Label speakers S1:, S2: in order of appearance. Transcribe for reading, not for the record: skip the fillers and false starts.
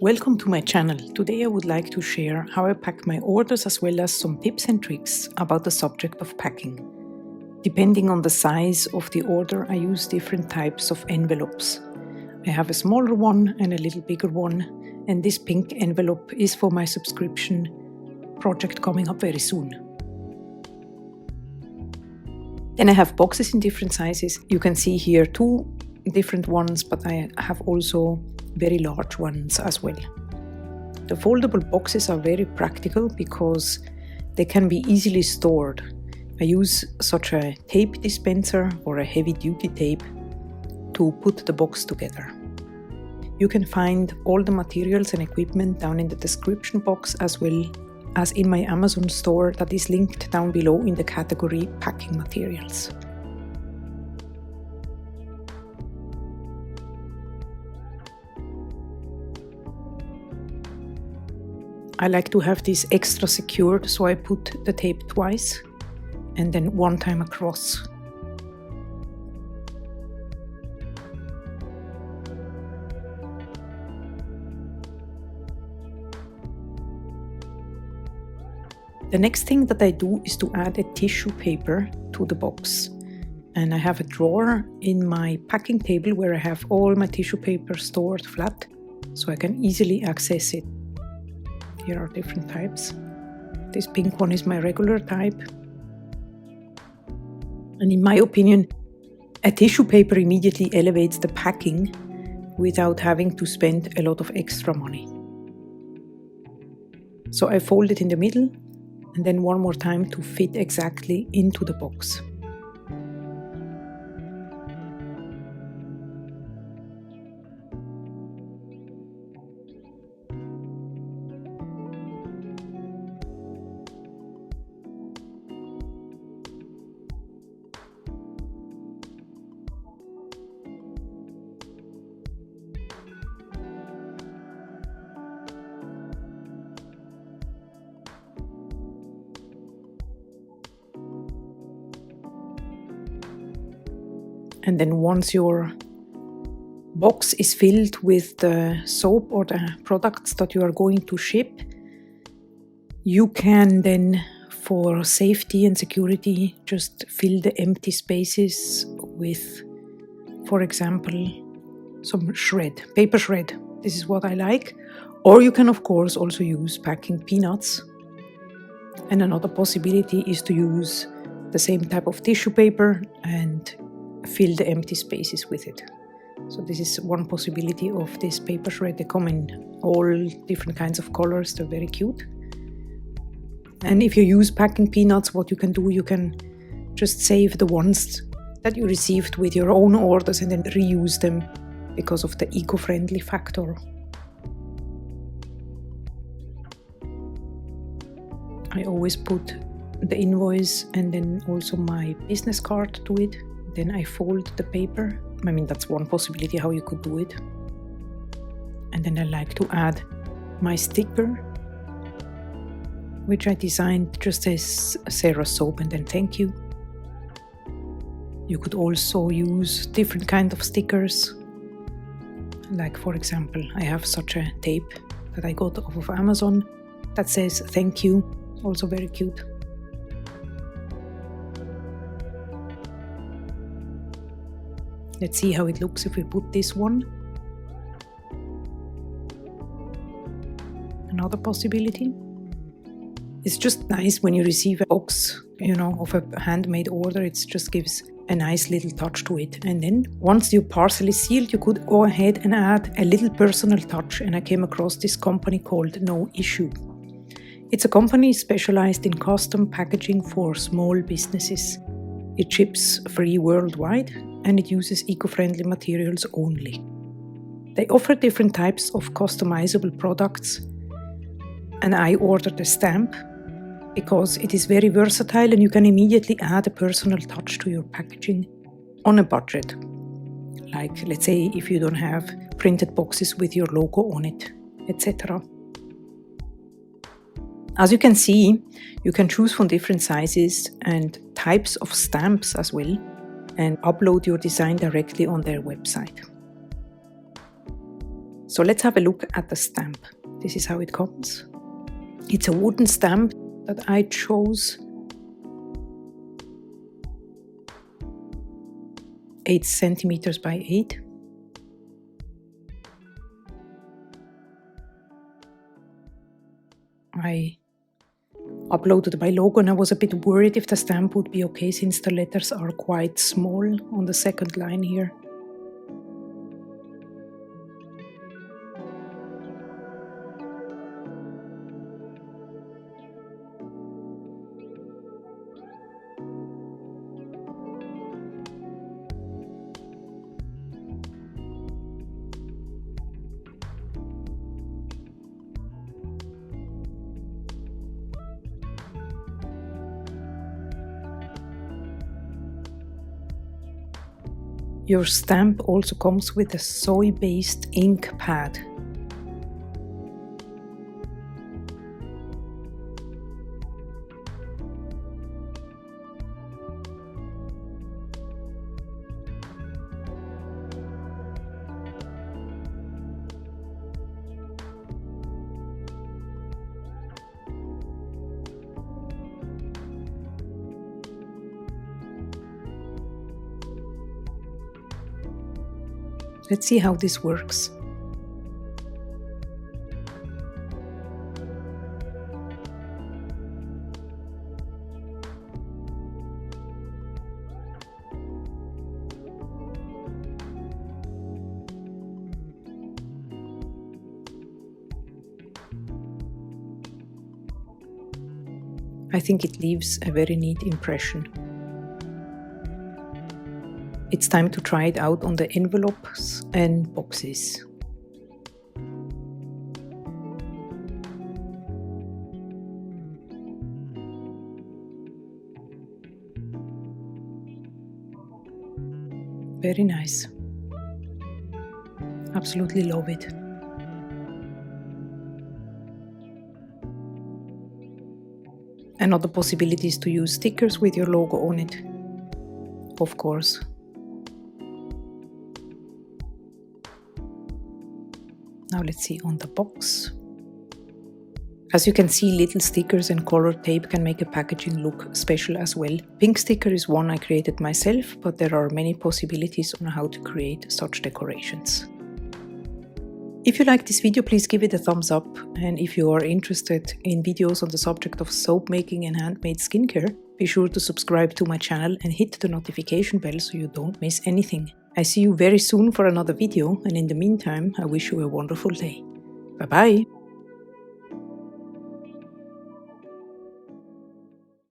S1: Welcome to my channel. Today I would like to share how I pack my orders as well as some tips and tricks about the subject of packing. Depending on the size of the order, I use different types of envelopes. I have a smaller one and a little bigger one, and this pink envelope is for my subscription project coming up very soon. Then I have boxes in different sizes. You can see here two different ones, but I have also very large ones as well. The foldable boxes are very practical because they can be easily stored. I use such a tape dispenser or a heavy-duty tape to put the box together. You can find all the materials and equipment down in the description box as well as in my Amazon store that is linked down below in the category Packing Materials. I like to have this extra secured, so I put the tape twice and then one time across. The next thing that I do is to add a tissue paper to the box. And I have a drawer in my packing table where I have all my tissue paper stored flat, so I can easily access it. Here are different types. This pink one is my regular type. And in my opinion, a tissue paper immediately elevates the packing without having to spend a lot of extra money. So I fold it in the middle and then one more time to fit exactly into the box. And then once your box is filled with the soap or the products that you are going to ship, you can then, for safety and security, just fill the empty spaces with, for example, some paper shred. This is what I like. Or you can, of course, also use packing peanuts. And another possibility is to use the same type of tissue paper and fill the empty spaces with it. So this is one possibility of this paper shred. They come in all different kinds of colors. They're very cute. And if you use packing peanuts, what you can do, you can just save the ones that you received with your own orders and then reuse them because of the eco-friendly factor. I always put the invoice and then also my business card to it. Then I fold the paper. I mean, that's one possibility how you could do it. And then I like to add my sticker, which I designed just as sarassoap and then thank you. You could also use different kind of stickers. Like, for example, I have such a tape that I got off of Amazon that says thank you, also very cute. Let's see how it looks if we put this one. Another possibility. It's just nice when you receive a box, of a handmade order. It just gives a nice little touch to it. And then once your parcel is sealed, you could go ahead and add a little personal touch. And I came across this company called No Issue. It's a company specialized in custom packaging for small businesses. It ships free worldwide and it uses eco-friendly materials only. They offer different types of customizable products, and I ordered a stamp because it is very versatile and you can immediately add a personal touch to your packaging on a budget. Like, let's say, if you don't have printed boxes with your logo on it, etc. As you can see, you can choose from different sizes and types of stamps as well, and upload your design directly on their website. So let's have a look at the stamp. This is how it comes. It's a wooden stamp that I chose. 8 centimeters by 8. I uploaded my logo and I was a bit worried if the stamp would be okay since the letters are quite small on the second line here. Your stamp also comes with a soy-based ink pad. Let's see how this works. I think it leaves a very neat impression. It's time to try it out on the envelopes and boxes. Very nice. Absolutely love it. Another possibility is to use stickers with your logo on it, of course. Now let's see on the box. As you can see, little stickers and colored tape can make a packaging look special as well. Pink sticker is one I created myself, but there are many possibilities on how to create such decorations. If you like this video, please give it a thumbs up, and if you are interested in videos on the subject of soap making and handmade skincare, be sure to subscribe to my channel and hit the notification bell so you don't miss anything. I see you very soon for another video, and in the meantime, I wish you a wonderful day. Bye bye!